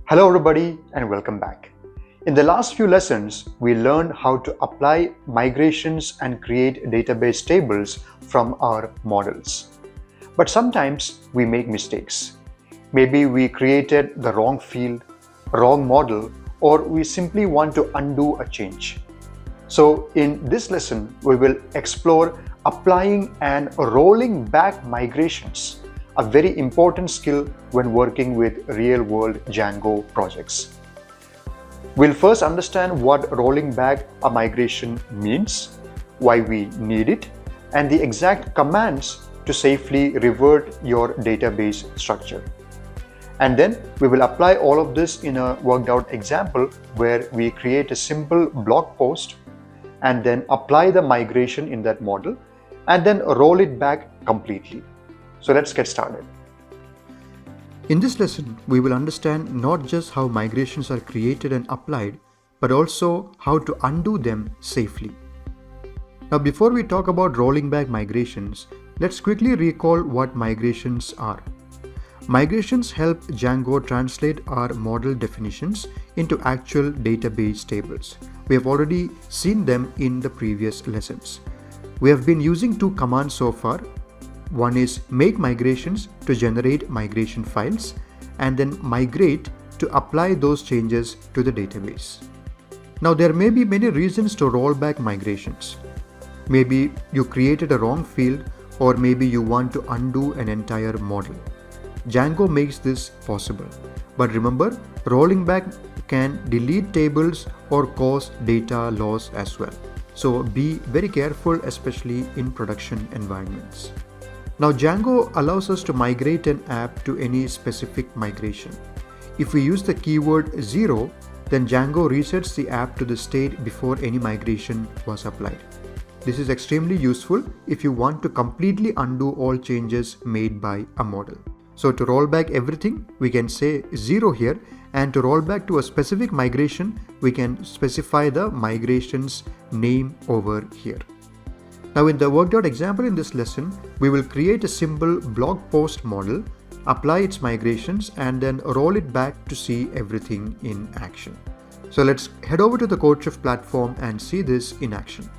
Hello everybody and welcome back. In the last few lessons, we learned how to apply migrations and create database tables from our models. But sometimes we make mistakes. Maybe we created the wrong field, wrong model, or we simply want to undo a change. So in this lesson, we will explore applying and rolling back migrations, a very important skill when working with real-world Django projects. We'll first understand what rolling back a migration means, why we need it, and the exact commands to safely revert your database structure. And then we will apply all of this in a worked out example where we create a simple blog post and then apply the migration in that model and then roll it back completely. So let's get started. In this lesson, we will understand not just how migrations are created and applied, but also how to undo them safely. Now, before we talk about rolling back migrations, let's quickly recall what migrations are. Migrations help Django translate our model definitions into actual database tables. We have already seen them in the previous lessons. We have been using two commands so far. One is make migrations to generate migration files and then migrate to apply those changes to the database. Now there may be many reasons to roll back migrations. Maybe you created a wrong field or maybe you want to undo an entire model. Django makes this possible. But remember, rolling back can delete tables or cause data loss as well. So be very careful, especially in production environments. Now Django allows us to migrate an app to any specific migration. If we use the keyword 0, then Django resets the app to the state before any migration was applied. This is extremely useful if you want to completely undo all changes made by a model. So to roll back everything, we can say 0 here, and to roll back to a specific migration, we can specify the migration's name over here. Now in the worked out example in this lesson, we will create a simple blog post model, apply its migrations and then roll it back to see everything in action. So let's head over to the CodeChef platform and see this in action.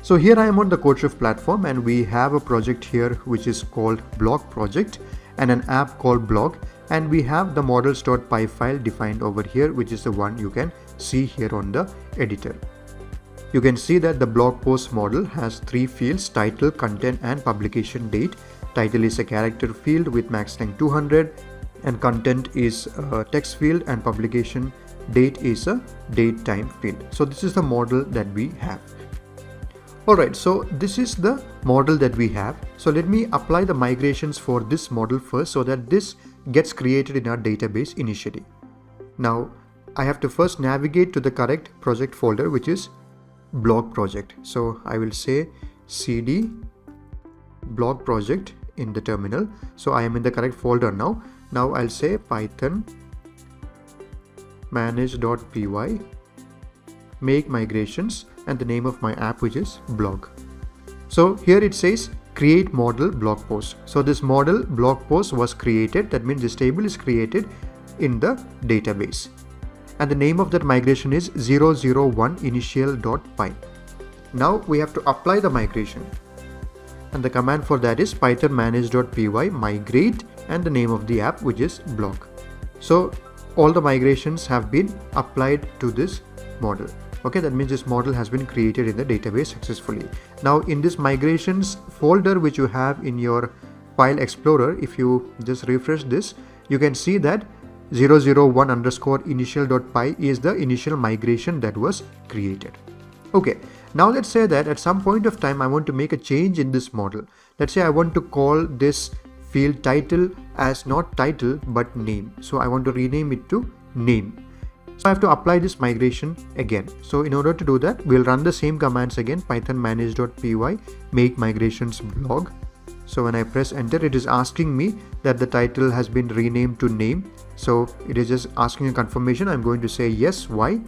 So here I am on the CodeChef platform and we have a project here which is called blog project and an app called blog, and we have the models.py file defined over here, which is the one you can see here on the editor. You can see that the blog post model has three fields: title, content and publication date. Title is a character field with max length 200 and content is a text field and publication date is a date time field. So this is the model that we have. Alright, so this is the model that we have. So let me apply the migrations for this model first so that this gets created in our database initially. Now I have to first navigate to the correct project folder, which is blog project. So I will say cd blog project in the terminal. So I am in the correct folder now. Now I'll say python manage.py make migrations and the name of my app, which is blog. So here it says create model blog post. So this model blog post was created. That means this table is created in the database. And the name of that migration is 001 initial.py. Now we have to apply the migration. And the command for that is python manage.py migrate and the name of the app, which is blog. So all the migrations have been applied to this model. Okay, that means this model has been created in the database successfully. Now in this migrations folder which you have in your file explorer, if you just refresh this, you can see that 001 underscore initial.py is the initial migration that was created. Okay, now let's say that at some point of time I want to make a change in this model. Let's say I want to call this field title as not title but name. So I want to rename it to name. So I have to apply this migration again. So in order to do that, we'll run the same commands again, python manage.py make migrations blog. So when I press enter, it is asking me that the title has been renamed to name. So it is just asking a confirmation. I'm going to say yes. Why?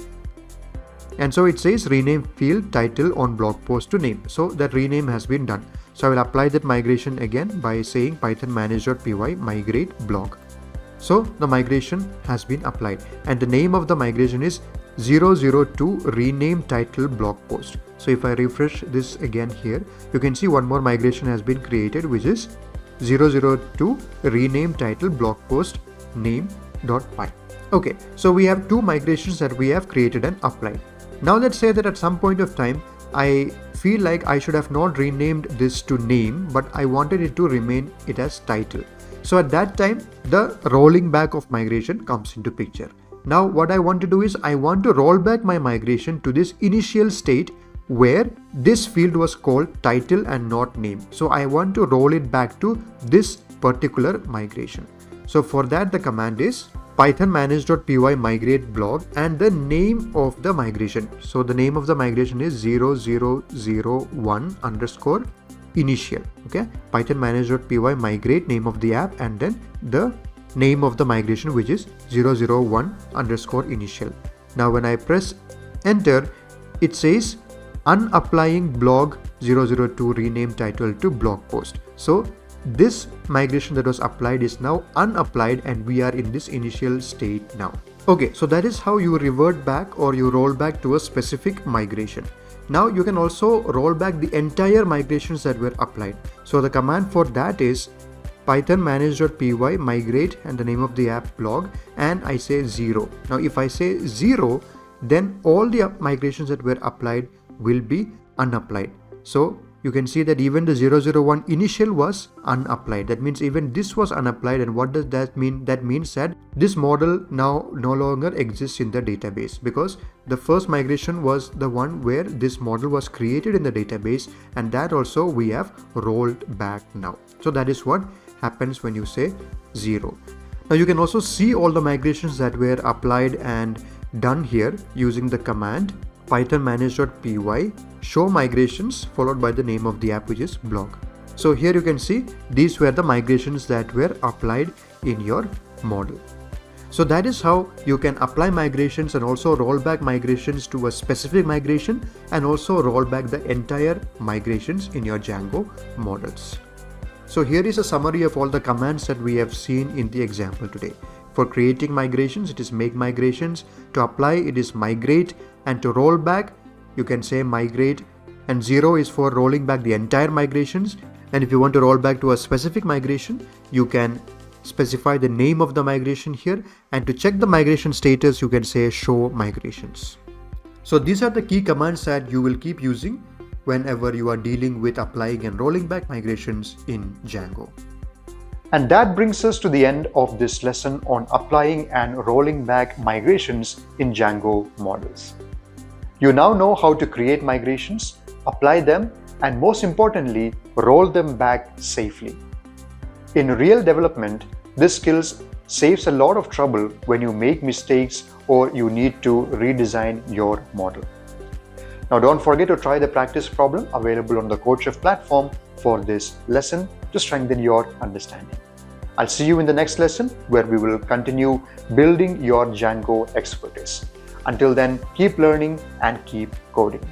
And so it says rename field title on blog post to name. So that rename has been done. So I will apply that migration again by saying python manage.py migrate blog. So the migration has been applied and the name of the migration is 002 rename title blog post. So if I refresh this again here, you can see one more migration has been created, which is 002 rename title blog post name.py. Okay, so we have two migrations that we have created and applied. Now let's say that at some point of time, I feel like I should have not renamed this to name, but I wanted it to remain it as title. So at that time, the rolling back of migration comes into picture. Now what I want to do is I want to roll back my migration to this initial state where this field was called title and not name. So I want to roll it back to this particular migration. So for that, the command is python manage.py migrate blog and the name of the migration. So the name of the migration is 0001 underscore initial. Okay, python manage.py migrate name of the app and then the name of the migration, which is 001 underscore initial. Now when I press enter, it says unapplying blog 002 rename title to blog post. So this migration that was applied is now unapplied and we are in this initial state now. Okay, so that is how you revert back or you roll back to a specific migration. Now you can also roll back the entire migrations that were applied. So the command for that is python manage.py migrate and the name of the app blog and I say 0. Now if I say 0, then all the migrations that were applied will be unapplied. So you can see that even the 001 initial was unapplied. That means even this was unapplied. And what does that mean? That means that this model now no longer exists in the database because the first migration was the one where this model was created in the database and that also we have rolled back now. So that is what happens when you say 0. Now you can also see all the migrations that were applied and done here using the command python manage.py show migrations followed by the name of the app, which is blog. So here you can see these were the migrations that were applied in your model. So that is how you can apply migrations and also roll back migrations to a specific migration and also roll back the entire migrations in your Django models. So here is a summary of all the commands that we have seen in the example today. For creating migrations, it is make migrations. To apply, it is migrate. And to roll back, you can say migrate. And 0 is for rolling back the entire migrations. And if you want to roll back to a specific migration, you can specify the name of the migration here. And to check the migration status, you can say show migrations. So these are the key commands that you will keep using whenever you are dealing with applying and rolling back migrations in Django. And that brings us to the end of this lesson on applying and rolling back migrations in Django models. You now know how to create migrations, apply them, and most importantly, roll them back safely. In real development, this skill saves a lot of trouble when you make mistakes or you need to redesign your model. Now don't forget to try the practice problem available on the CodeChef platform for this lesson to strengthen your understanding. I'll see you in the next lesson where we will continue building your Django expertise. Until then, keep learning and keep coding.